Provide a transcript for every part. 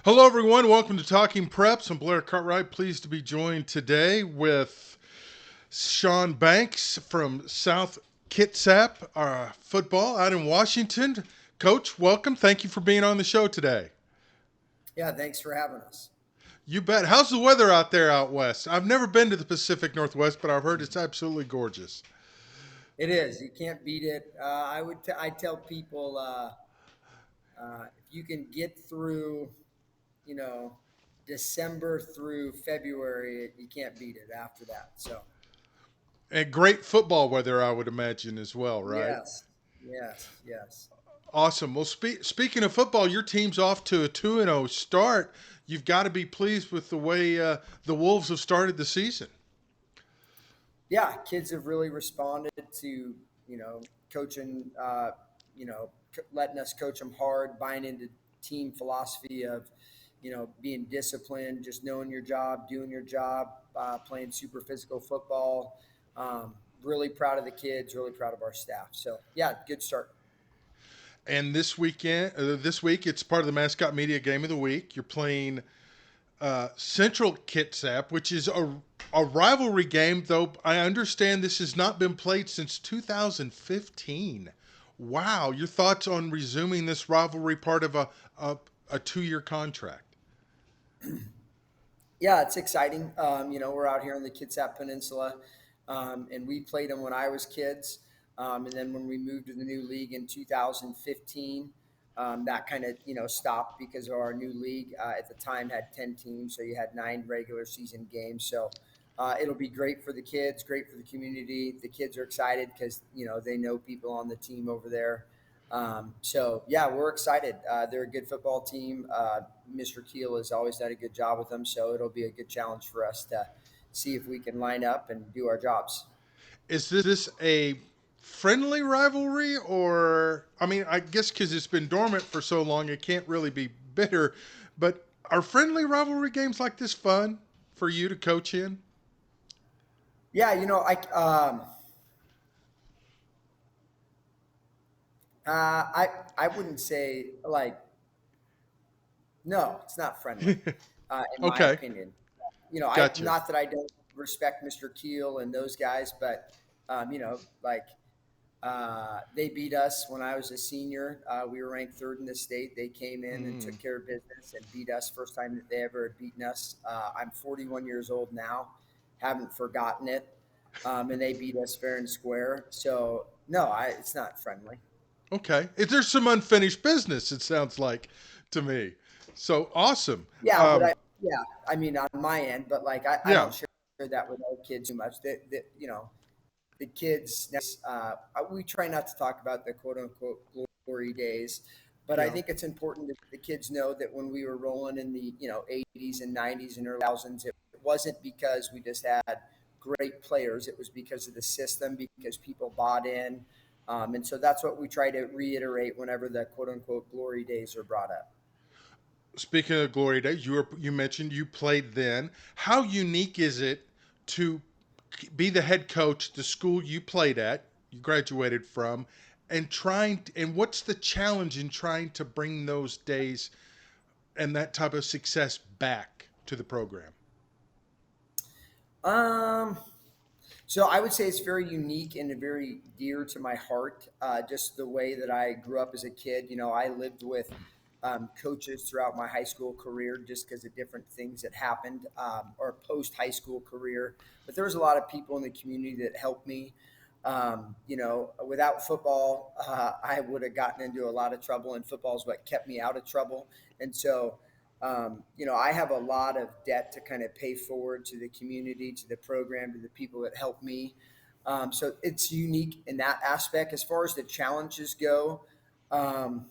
Hello, everyone. Welcome to Talking Preps. I'm Blair Cartwright. Pleased to be joined today with Sean Banks from South Kitsap football out in Washington. Coach, welcome. Thank you for being on the show today. Yeah, thanks for having us. You bet. How's the weather out there out west? I've never been to the Pacific Northwest, but I've heard it's absolutely gorgeous. It is. You can't beat it. I tell people if you can get through, you know, December through February, you can't beat it after that. So And great football weather, I would imagine, as well, right? yes, yes, yes. Awesome. Well, speaking of football, your team's off to a 2-0 start. You've got to be pleased with the way the Wolves have started the season. Yeah, kids have really responded to coaching. Letting us coach them hard, buying into team philosophy of being disciplined, just knowing your job, doing your job, playing super physical football. Really proud of the kids. Really proud of our staff. So yeah, good start. And this week, it's part of the Mascot Media Game of the Week. You're playing Central Kitsap, which is a rivalry game, though I understand this has not been played since 2015. Wow. Your thoughts on resuming this rivalry part of a 2-year contract? Yeah, it's exciting. We're out here in the Kitsap Peninsula, and we played them when I was kids. And then when we moved to the new league in 2015, that kind of stopped because of our new league. At the time, had 10 teams, so you had 9 regular season games. So it'll be great for the kids, great for the community. The kids are excited because they know people on the team over there. So yeah, we're excited. They're a good football team. Mr. Keel has always done a good job with them, so it'll be a good challenge for us to see if we can line up and do our jobs. Is this a friendly rivalry, or I mean, I guess because it's been dormant for so long, it can't really be bitter. But are friendly rivalry games like this fun for you to coach in? Yeah, I wouldn't say like no, it's not friendly, in my Okay, opinion. I gotcha. not that I don't respect Mr. Keel and those guys, but like they beat us when I was a senior. We were ranked third in the state. They came in and Mm. took care of business and beat us first time that they ever had beaten us. I'm 41 years old now, haven't forgotten it, and they beat us fair and square. So no, it's not friendly. Okay, there's some unfinished business. It sounds like to me. So awesome. Yeah, but yeah, I mean on my end, but like I Yeah, don't share that with our kids too much. The kids, we try not to talk about the quote unquote glory days, but I yeah. think it's important that the kids know that when we were rolling in the 80s and 90s and early thousands, it wasn't because we just had great players. It was because of the system, because people bought in, and so that's what we try to reiterate whenever the quote unquote glory days are brought up. Speaking of glory days, you mentioned you played then. How unique is it to be the head coach, the school you played at, you graduated from, and what's the challenge in trying to bring those days and that type of success back to the program? Um, So I would say it's very unique and very dear to my heart. Just the way that I grew up as a kid. I lived with coaches throughout my high school career, just because of different things that happened, or post high school career. But there was a lot of people in the community that helped me. Without football, I would have gotten into a lot of trouble, and football is what kept me out of trouble. And so I have a lot of debt to kind of pay forward to the community, to the program, to the people that help me. So it's unique in that aspect. As far as the challenges go, um,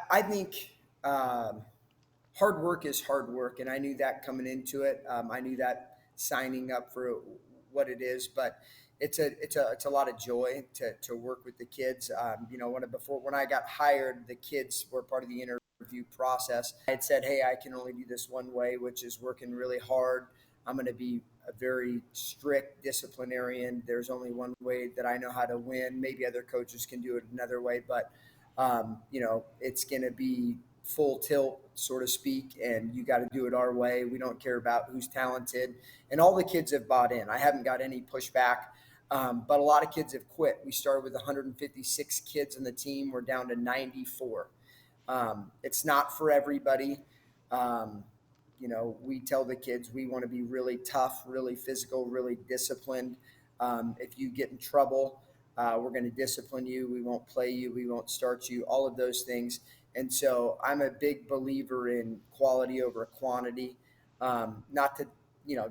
I think hard work is hard work, and I knew that coming into it. I knew that signing up for what it is, but it's a lot of joy to work with the kids. When I got hired, the kids were part of the interview process. I had said, "Hey, I can only do this one way, which is working really hard. I'm going to be a very strict disciplinarian. There's only one way that I know how to win. Maybe other coaches can do it another way, but it's going to be full tilt, so to speak, and you got to do it our way. We don't care about who's talented, and all the kids have bought in. I haven't got any pushback, but a lot of kids have quit. We started with 156 kids on the team. We're down to 94. It's not for everybody. Um, we tell the kids we want to be really tough, really physical, really disciplined. If you get in trouble, we're going to discipline you. We won't play you. We won't start you. All of those things. And so I'm a big believer in quality over quantity. Not to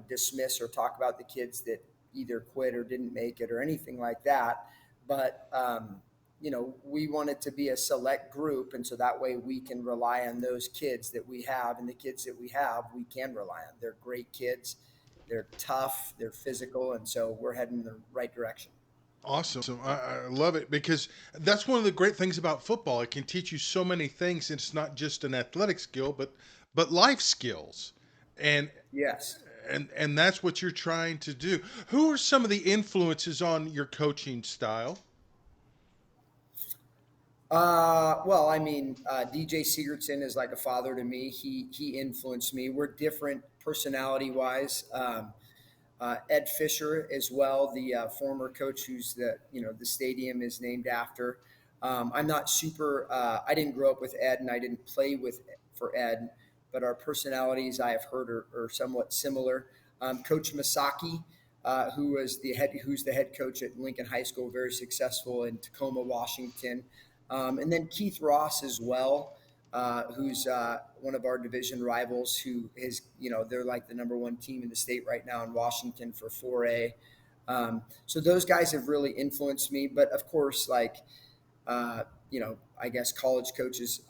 dismiss or talk about the kids that either quit or didn't make it or anything like that, but we want it to be a select group, and so that way we can rely on those kids that we have, and the kids that we have, we can rely on. They're great kids, they're tough, they're physical, and so we're heading in the right direction. Awesome. I love it because that's one of the great things about football. It can teach you so many things. It's not just an athletic skill, but life skills. And Yes. and that's what you're trying to do. Who are some of the influences on your coaching style? Well, I mean, DJ Sigurdsson is like a father to me. He influenced me. We're different personality wise. Ed Fisher as well, the former coach who's the stadium is named after. I'm not super. I didn't grow up with Ed, and I didn't play with for Ed, but our personalities I have heard are somewhat similar. Coach Masaki, who's the head coach at Lincoln High School, very successful in Tacoma, Washington, and then Keith Ross as well, who's one of our division rivals. Who is they're like the number one team in the state right now in Washington for 4A. So those guys have really influenced me. But of course, I guess college coaches.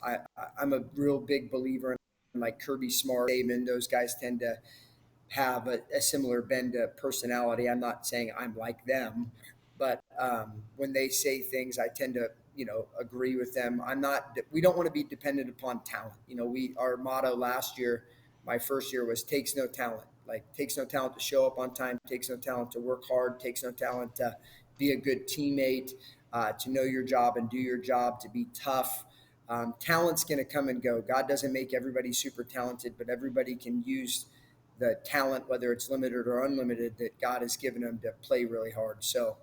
I'm a real big believer in like Kirby Smart, Saban. Those guys tend to have a similar bend to personality. I'm not saying I'm like them, but when they say things, I tend to agree with them. I'm not. We don't want to be dependent upon talent. Our motto last year, my first year, was takes no talent. Like takes no talent to show up on time, takes no talent to work hard, takes no talent to be a good teammate, to know your job and do your job, to be tough. Talent's going to come and go. God doesn't make everybody super talented, but everybody can use the talent, whether it's limited or unlimited, that God has given them to play really hard. So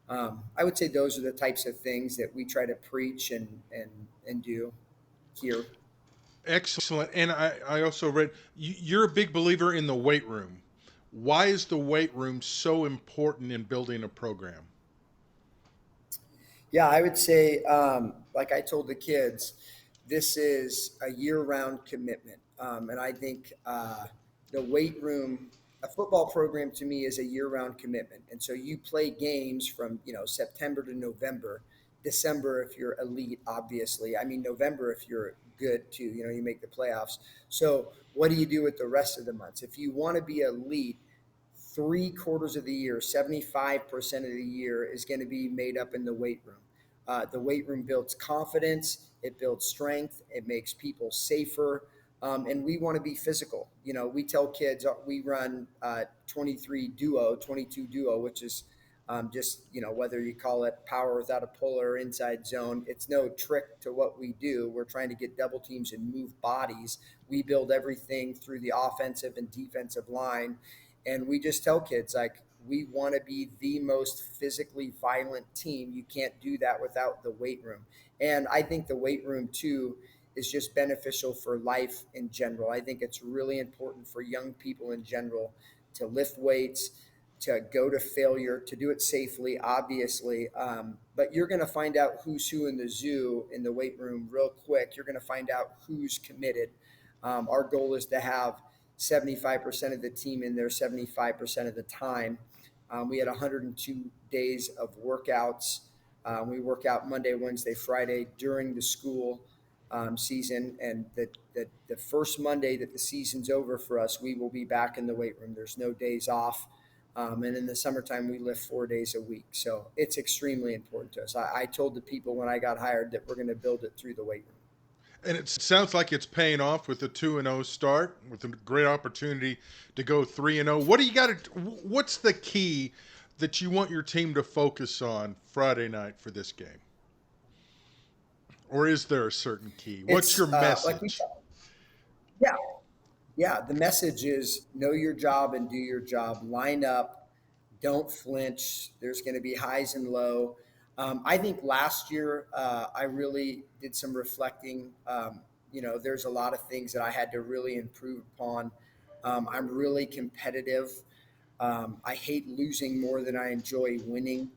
I would say those are the types of things that we try to preach and do here. Excellent. And I also read you're a big believer in the weight room. Why is the weight room so important in building a program? Yeah, I would say, like I told the kids, this is a year-round commitment, and I think the weight room, a football program to me is a year-round commitment, and so you play games from September to November, December if you're elite, obviously. I mean November if you're good too. You make the playoffs. So what do you do with the rest of the months? If you want to be elite, 3/4 of the year, 75% of the year is going to be made up in the weight room. The weight room builds confidence, it builds strength, it makes people safer, and we want to be physical. We tell kids we run 23 duo, 22 duo, which is just whether you call it power without a puller or inside zone. It's no trick to what we do. We're trying to get double teams and move bodies. We build everything through the offensive and defensive line, and we just tell kids like we want to be the most physically violent team. You can't do that without the weight room. And I think the weight room too is just beneficial for life in general. I think it's really important for young people in general to lift weights, to go to failure, to do it safely, obviously. But you're going to find out who's who in the zoo in the weight room real quick. You're going to find out who's committed. Our goal is to have 75% of the team in there 75% of the time. We had 102 days of workouts. We work out Monday, Wednesday, Friday during the school season. And the first Monday that the season's over for us, we will be back in the weight room. There's no days off. And in the summertime, we lift 4 days a week. So it's extremely important to us. I told the people when I got hired that we're going to build it through the weight room. And it sounds like it's paying off with a 2-0 start, with a great opportunity to go 3-0. What do you got to? What's the key that you want your team to focus on Friday night for this game? or is there a certain key? What's your It's like we, message? yeah, yeah. The message is know your job and do your job. Line up, don't flinch. There's going to be highs and low. I think last year I really did some reflecting. There's a lot of things that I had to really improve upon. I'm really competitive. I hate losing more than I enjoy winning.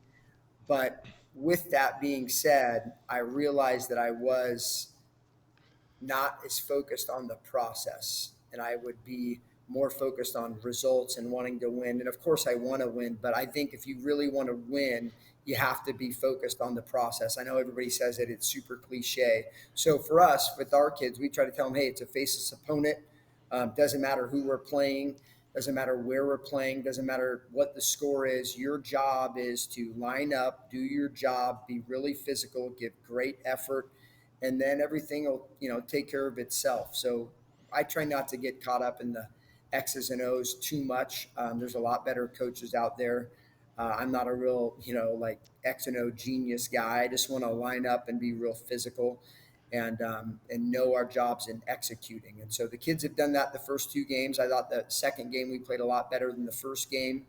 But with that being said, I realized that I was not as focused on the process, and I would be more focused on results and wanting to win. And of course I want to win, but I think if you really want to win, you have to be focused on the process. I know everybody says it, it's super cliche. So for us, with our kids, we try to tell them, hey, it's a faceless opponent. Doesn't matter who we're playing, doesn't matter where we're playing, doesn't matter what the score is. Your job is to line up, do your job, be really physical, give great effort, and then everything will take care of itself. So I try not to get caught up in the X's and O's too much. There's a lot better coaches out there. I'm not a real like X and O genius guy. I just want to line up and be real physical and know our jobs in executing. And so the kids have done that the first two games. I thought the second game we played a lot better than the first game,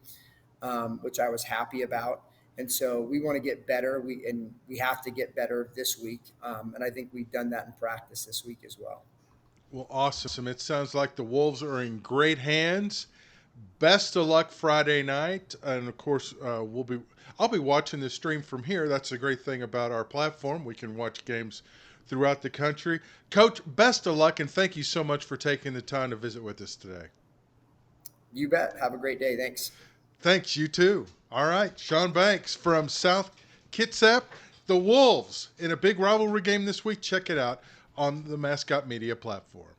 which I was happy about. And so we want to get better. We have to get better this week, and I think we've done that in practice this week as well. Well, awesome. It sounds like the Wolves are in great hands. Best of luck Friday night, and of course, I'll be watching the stream from here. That's the great thing about our platform. We can watch games throughout the country. Coach, best of luck, and thank you so much for taking the time to visit with us today. You bet. Have a great day. Thanks. Thanks, you too. All right, Sean Banks from South Kitsap. The Wolves in a big rivalry game this week. Check it out on the Mascot Media platform.